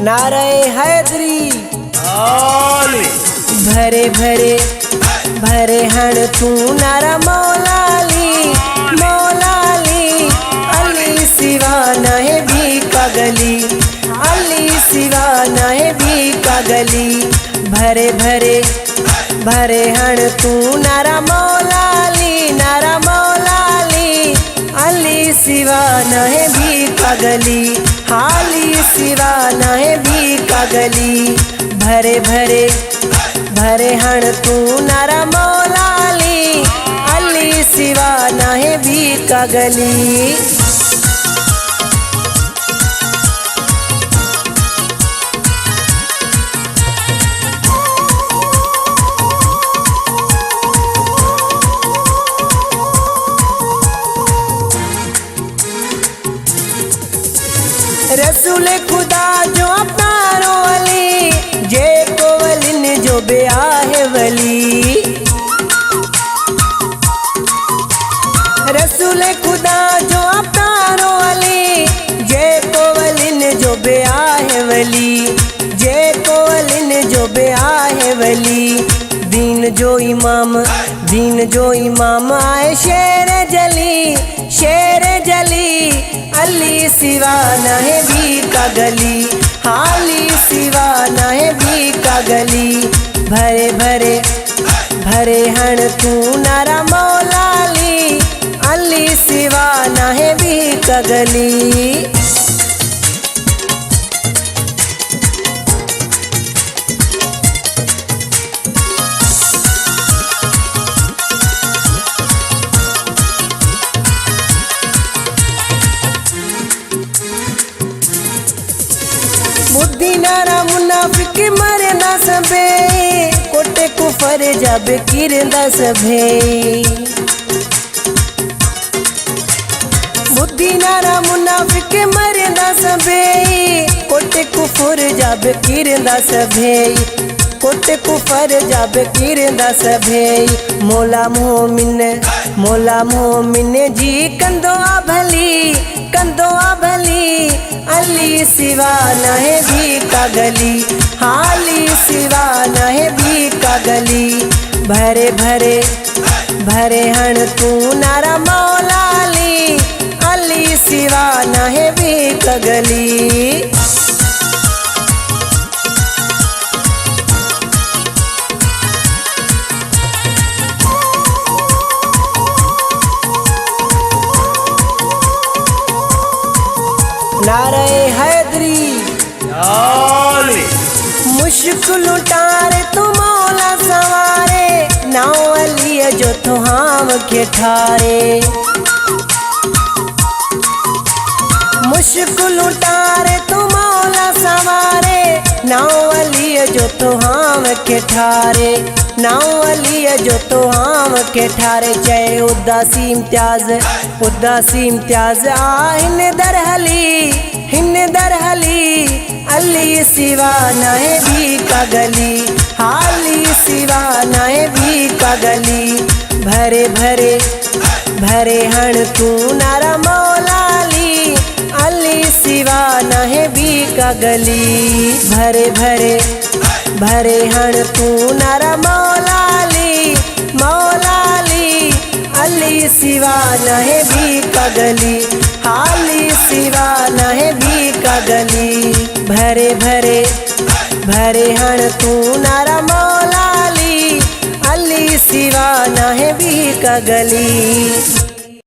नारे हैदरी भरे भरे भरे हण तू नारा मौलाली मौलाली अली सिवा नहे भी कगली अली सिवा नहे भी कगली भरे भरे भरे हण तू नारा मौलाली अली सिवा नहे भी कगली हाली सिवा नहे भी कगली भरे भरे भरे हण तू नारा मौलाली अली सिवा नहे भी कगली। रसूल खुदा जो अपनारो अली जे को वलिन जो ब्याह वली रसूल खुदा जो अपनारो अली जे को वलिन जो ब्याह वली जे को वलिन जो ब्याह वली दीन जो इमाम आए शेर जली अली सिवा नहे भी कगली हाली सिवा नहे भी कगली भरे भरे भरे हण तू नारा मौलाली अली सिवा नहे भी कगली। बुद्धि नारा मुनाफिक मरे ना सबे कोटे कुफर जब किरदा सभे बुद्धि नारा मुनाफिक मरे ना सबे कोटे कुफर जब किरदा सभे कोटे कुफर जब किरदा सभे मोला मोमिन जी कंदो भली अली सिवा नहे भी कगली हाली सिवा नहे भी कगली भरे भरे भरे हण तू नारा मौलाली अली सिवा नहे भी कगली। नारे हैदरी मुश्किल उतारे तू मौला सवारे नाव अली जो तो हम के ठारे मुश्किल उतारे तू मौला सवारे नाव अली जो तो हम के ठारे नाव अली जो तो हम के ठारे जय उदासी इम्तियाज हिन दरहली अली सिवा नहे भी कगली हाली सिवा नहे भी कगली भरे भरे भरे हण तू नारा मौलाली अली सिवा नहे भी कगली भरे भरे भरे हण तू नारा मौलाली अली सिवा नहे भी कगली हाली सिवा नहे भी कगली भरे भरे भरे हण तू नारा मौलाली अली सिवा नहे भी कगली।